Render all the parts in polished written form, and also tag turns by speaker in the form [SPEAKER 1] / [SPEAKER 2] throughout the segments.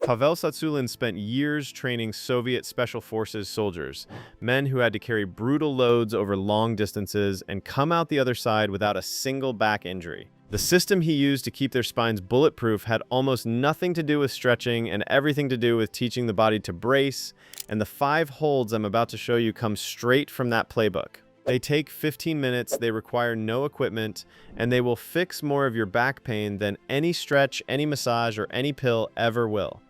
[SPEAKER 1] Pavel Tsatsouline spent years training Soviet Special Forces soldiers, men who had to carry brutal loads over long distances and come out the other side without a single back injury. The system he used to keep their spines bulletproof had almost nothing to do with stretching and everything to do with teaching the body to brace, and the 5 holds I'm about to show you come straight from that playbook. They take 15 minutes, they require no equipment, and they will fix more of your back pain than any stretch, any massage, or any pill ever will.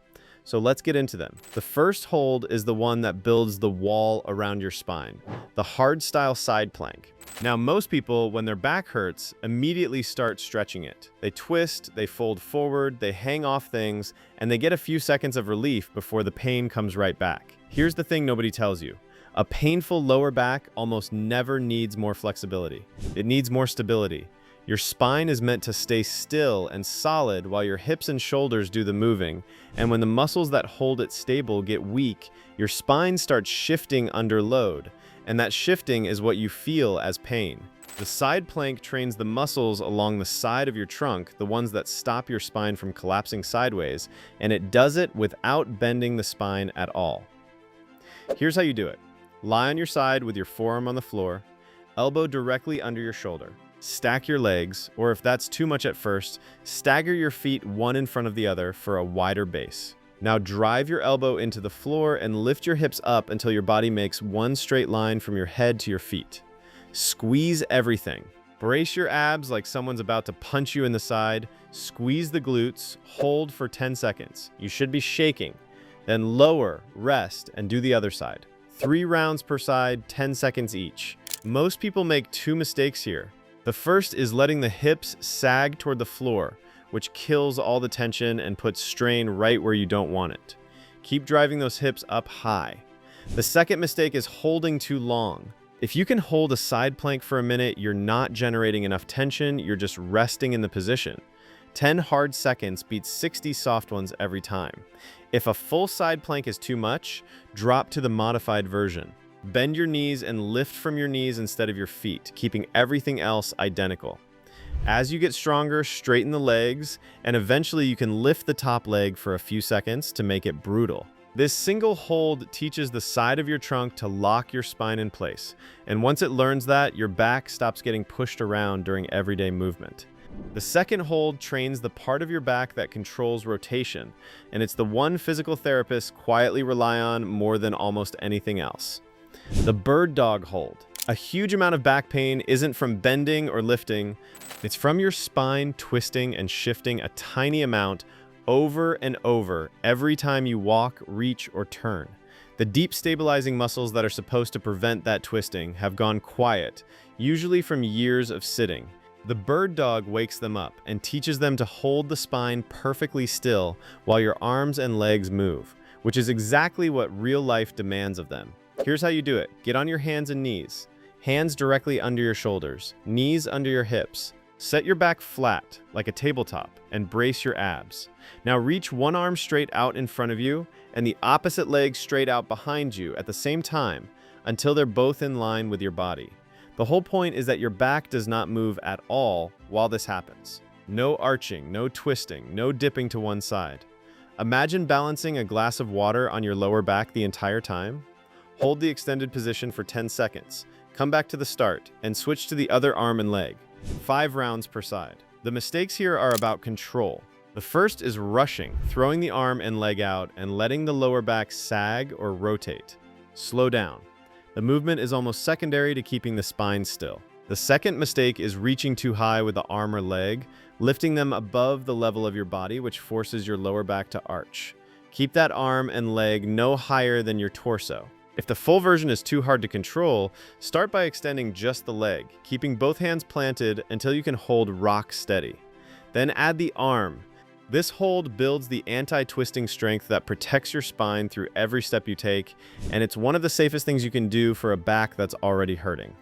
[SPEAKER 1] So let's get into them. The first hold is the one that builds the wall around your spine, the Hardstyle side plank. Now, most people, when their back hurts, immediately start stretching it. They twist, they fold forward, they hang off things, and they get a few seconds of relief before the pain comes right back. Here's the thing nobody tells you. A painful lower back almost never needs more flexibility. It needs more stability. Your spine is meant to stay still and solid while your hips and shoulders do the moving, and when the muscles that hold it stable get weak, your spine starts shifting under load, and that shifting is what you feel as pain. The side plank trains the muscles along the side of your trunk, the ones that stop your spine from collapsing sideways, and it does it without bending the spine at all. Here's how you do it. Lie on your side with your forearm on the floor, elbow directly under your shoulder. Stack your legs, or if that's too much at first, stagger your feet one in front of the other for a wider base. Now drive your elbow into the floor and lift your hips up until your body makes one straight line from your head to your feet. Squeeze everything. Brace your abs like someone's about to punch you in the side. Squeeze the glutes. Hold for 10 seconds. You should be shaking. Then lower, rest, and do the other side. 3 rounds per side, 10 seconds each. Most people make 2 mistakes here. The first is letting the hips sag toward the floor, which kills all the tension and puts strain right where you don't want it. Keep driving those hips up high. The second mistake is holding too long. If you can hold a side plank for a minute, you're not generating enough tension, you're just resting in the position. 10 hard seconds beats 60 soft ones every time. If a full side plank is too much, drop to the modified version. Bend your knees and lift from your knees instead of your feet, keeping everything else identical. As you get stronger, straighten the legs, and eventually you can lift the top leg for a few seconds to make it brutal. This single hold teaches the side of your trunk to lock your spine in place, and once it learns that, your back stops getting pushed around during everyday movement. The second hold trains the part of your back that controls rotation, and it's the one physical therapists quietly rely on more than almost anything else. The bird dog hold. A huge amount of back pain isn't from bending or lifting, it's from your spine twisting and shifting a tiny amount over and over every time you walk, reach, or turn. The deep stabilizing muscles that are supposed to prevent that twisting have gone quiet, usually from years of sitting. The bird dog wakes them up and teaches them to hold the spine perfectly still while your arms and legs move, which is exactly what real life demands of them. Here's how you do it. Get on your hands and knees. Hands directly under your shoulders, knees under your hips. Set your back flat, like a tabletop, and brace your abs. Now reach one arm straight out in front of you and the opposite leg straight out behind you at the same time until they're both in line with your body. The whole point is that your back does not move at all while this happens. No arching, no twisting, no dipping to one side. Imagine balancing a glass of water on your lower back the entire time. Hold the extended position for 10 seconds. Come back to the start and switch to the other arm and leg. 5 rounds per side. The mistakes here are about control. The first is rushing, throwing the arm and leg out and letting the lower back sag or rotate. Slow down. The movement is almost secondary to keeping the spine still. The second mistake is reaching too high with the arm or leg, lifting them above the level of your body, which forces your lower back to arch. Keep that arm and leg no higher than your torso. If the full version is too hard to control, start by extending just the leg, keeping both hands planted until you can hold rock steady. Then add the arm. This hold builds the anti-twisting strength that protects your spine through every step you take, and it's one of the safest things you can do for a back that's already hurting.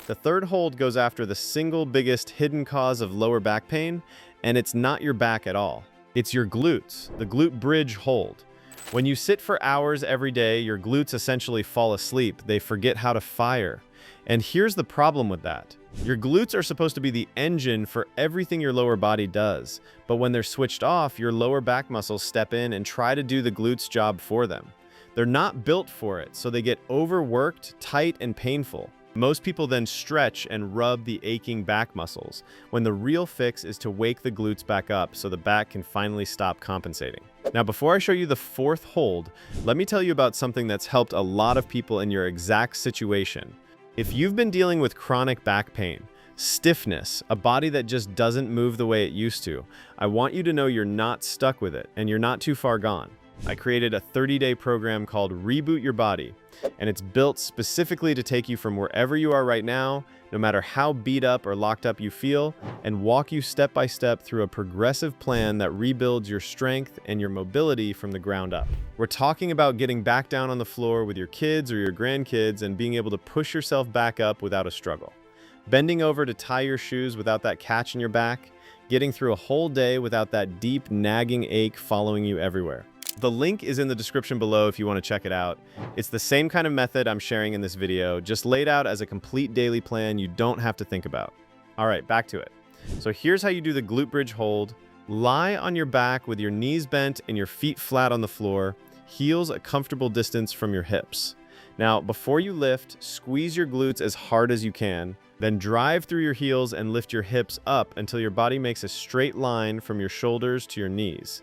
[SPEAKER 1] The third hold goes after the single biggest hidden cause of lower back pain, and it's not your back at all. It's your glutes, the glute bridge hold. When you sit for hours every day, your glutes essentially fall asleep. They forget how to fire. And here's the problem with that. Your glutes are supposed to be the engine for everything your lower body does, but when they're switched off, your lower back muscles step in and try to do the glutes' job for them. They're not built for it, so they get overworked, tight, and painful. Most people then stretch and rub the aching back muscles, when the real fix is to wake the glutes back up so the back can finally stop compensating. Now, before I show you the fourth hold, let me tell you about something that's helped a lot of people in your exact situation. If you've been dealing with chronic back pain, stiffness, a body that just doesn't move the way it used to, I want you to know you're not stuck with it and you're not too far gone. I created a 30-day program called Reboot Your Body, and it's built specifically to take you from wherever you are right now, no matter how beat up or locked up you feel, and walk you step by step through a progressive plan that rebuilds your strength and your mobility from the ground up. We're talking about getting back down on the floor with your kids or your grandkids and being able to push yourself back up without a struggle. Bending over to tie your shoes without that catch in your back, getting through a whole day without that deep, nagging ache following you everywhere. The link is in the description below if you want to check it out. It's the same kind of method I'm sharing in this video, just laid out as a complete daily plan you don't have to think about. All right, back to it. So here's how you do the glute bridge hold. Lie on your back with your knees bent and your feet flat on the floor, heels a comfortable distance from your hips. Now, before you lift, squeeze your glutes as hard as you can, then drive through your heels and lift your hips up until your body makes a straight line from your shoulders to your knees.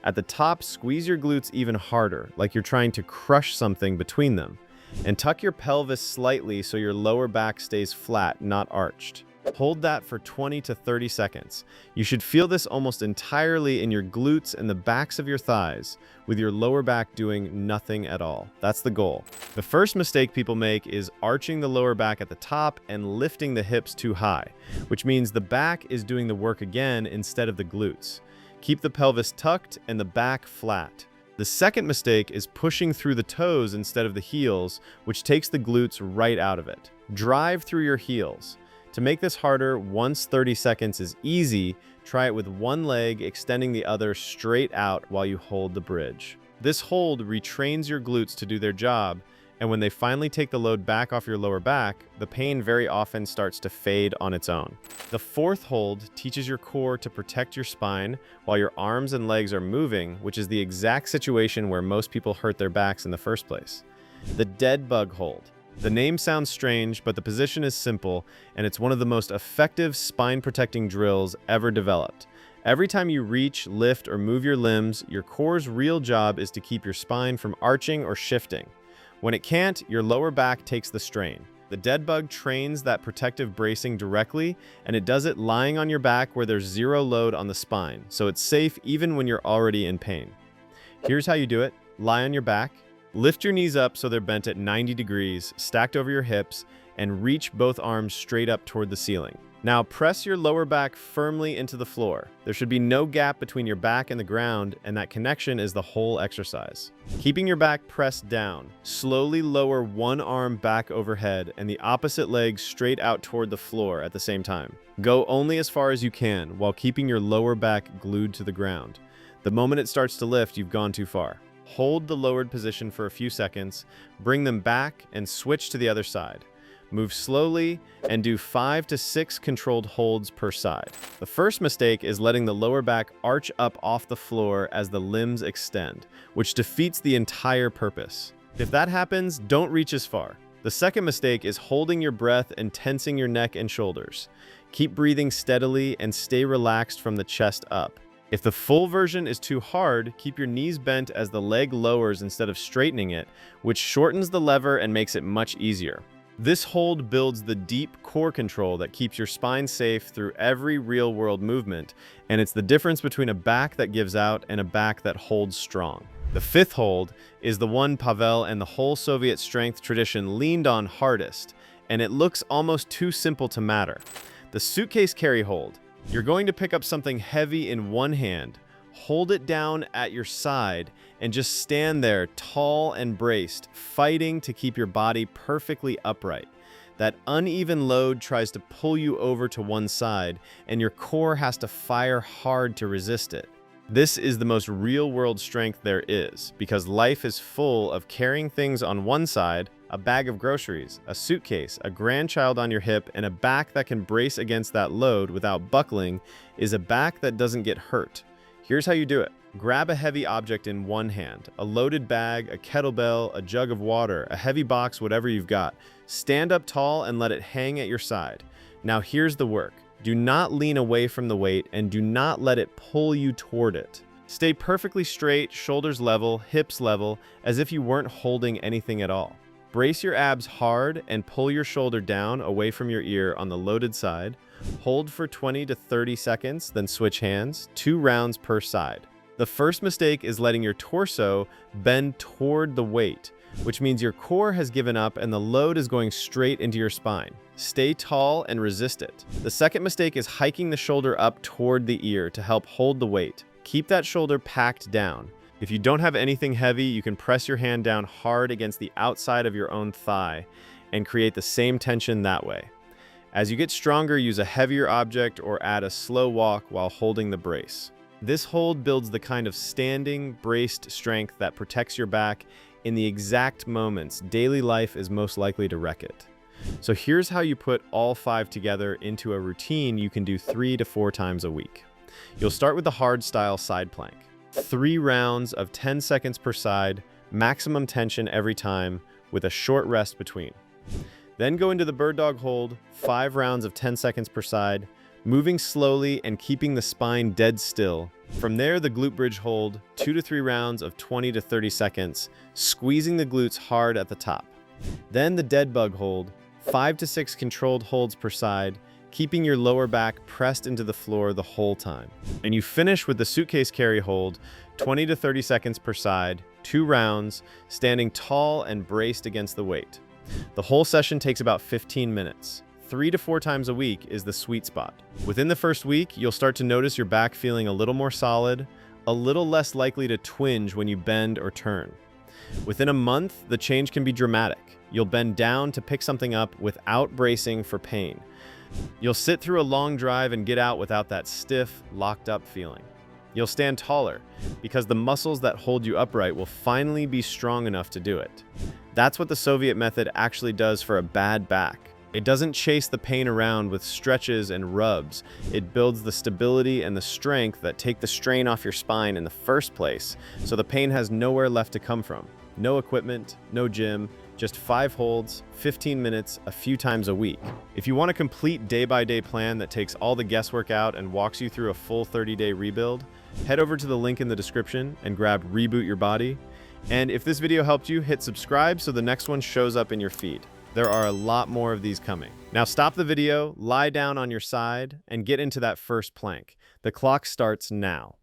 [SPEAKER 1] At the top, squeeze your glutes even harder, like you're trying to crush something between them. And tuck your pelvis slightly so your lower back stays flat, not arched. Hold that for 20 to 30 seconds. You should feel this almost entirely in your glutes and the backs of your thighs, with your lower back doing nothing at all. That's the goal. The first mistake people make is arching the lower back at the top and lifting the hips too high, which means the back is doing the work again instead of the glutes. Keep the pelvis tucked and the back flat. The second mistake is pushing through the toes instead of the heels, which takes the glutes right out of it. Drive through your heels. To make this harder, once 30 seconds is easy, try it with one leg extending the other straight out while you hold the bridge. This hold retrains your glutes to do their job, and when they finally take the load back off your lower back, the pain very often starts to fade on its own. The fourth hold teaches your core to protect your spine while your arms and legs are moving, which is the exact situation where most people hurt their backs in the first place. The dead bug hold. The name sounds strange, but the position is simple, and it's one of the most effective spine-protecting drills ever developed. Every time you reach, lift, or move your limbs, your core's real job is to keep your spine from arching or shifting. When it can't, your lower back takes the strain. The dead bug trains that protective bracing directly, and it does it lying on your back where there's zero load on the spine, so it's safe even when you're already in pain. Here's how you do it. Lie on your back, lift your knees up so they're bent at 90 degrees, stacked over your hips, and reach both arms straight up toward the ceiling. Now press your lower back firmly into the floor. There should be no gap between your back and the ground, and that connection is the whole exercise. Keeping your back pressed down, slowly lower one arm back overhead and the opposite leg straight out toward the floor at the same time. Go only as far as you can while keeping your lower back glued to the ground. The moment it starts to lift, you've gone too far. Hold the lowered position for a few seconds, bring them back, and switch to the other side. Move slowly and do 5 to 6 controlled holds per side. The first mistake is letting the lower back arch up off the floor as the limbs extend, which defeats the entire purpose. If that happens, don't reach as far. The second mistake is holding your breath and tensing your neck and shoulders. Keep breathing steadily and stay relaxed from the chest up. If the full version is too hard, keep your knees bent as the leg lowers instead of straightening it, which shortens the lever and makes it much easier. This hold builds the deep core control that keeps your spine safe through every real-world movement, and it's the difference between a back that gives out and a back that holds strong. The fifth hold is the one Pavel and the whole Soviet strength tradition leaned on hardest, and it looks almost too simple to matter. The suitcase carry hold. You're going to pick up something heavy in one hand, hold it down at your side, and just stand there tall and braced, fighting to keep your body perfectly upright. That uneven load tries to pull you over to one side, and your core has to fire hard to resist it. This is the most real-world strength there is, because life is full of carrying things on one side, a bag of groceries, a suitcase, a grandchild on your hip, and a back that can brace against that load without buckling is a back that doesn't get hurt. Here's how you do it. Grab a heavy object in one hand, a loaded bag, a kettlebell, a jug of water, a heavy box, whatever you've got. Stand up tall and let it hang at your side. Now here's the work. Do not lean away from the weight and do not let it pull you toward it. Stay perfectly straight, shoulders level, hips level, as if you weren't holding anything at all. Brace your abs hard and pull your shoulder down away from your ear on the loaded side. Hold for 20 to 30 seconds, then switch hands, 2 rounds per side. The first mistake is letting your torso bend toward the weight, which means your core has given up and the load is going straight into your spine. Stay tall and resist it. The second mistake is hiking the shoulder up toward the ear to help hold the weight. Keep that shoulder packed down. If you don't have anything heavy, you can press your hand down hard against the outside of your own thigh and create the same tension that way. As you get stronger, use a heavier object or add a slow walk while holding the brace. This hold builds the kind of standing, braced strength that protects your back in the exact moments daily life is most likely to wreck it. So here's how you put all 5 together into a routine you can do 3 to 4 times a week. You'll start with the Hardstyle side plank. 3 rounds of 10 seconds per side, maximum tension every time, with a short rest between. Then go into the bird dog hold, 5 rounds of 10 seconds per side, moving slowly and keeping the spine dead still. From there, the glute bridge hold, 2 to 3 rounds of 20 to 30 seconds, squeezing the glutes hard at the top. Then the dead bug hold, 5 to 6 controlled holds per side, keeping your lower back pressed into the floor the whole time. And you finish with the suitcase carry hold, 20 to 30 seconds per side, 2 rounds, standing tall and braced against the weight. The whole session takes about 15 minutes. 3 to 4 times a week is the sweet spot. Within the first week, you'll start to notice your back feeling a little more solid, a little less likely to twinge when you bend or turn. Within a month, the change can be dramatic. You'll bend down to pick something up without bracing for pain. You'll sit through a long drive and get out without that stiff, locked-up feeling. You'll stand taller because the muscles that hold you upright will finally be strong enough to do it. That's what the Soviet method actually does for a bad back. It doesn't chase the pain around with stretches and rubs. It builds the stability and the strength that take the strain off your spine in the first place, so the pain has nowhere left to come from. No equipment, no gym, just 5 holds, 15 minutes, a few times a week. If you want a complete day-by-day plan that takes all the guesswork out and walks you through a full 30-day rebuild, head over to the link in the description and grab Reboot Your Body. And if this video helped you, hit subscribe so the next one shows up in your feed. There are a lot more of these coming. Now stop the video, lie down on your side, and get into that first plank. The clock starts now.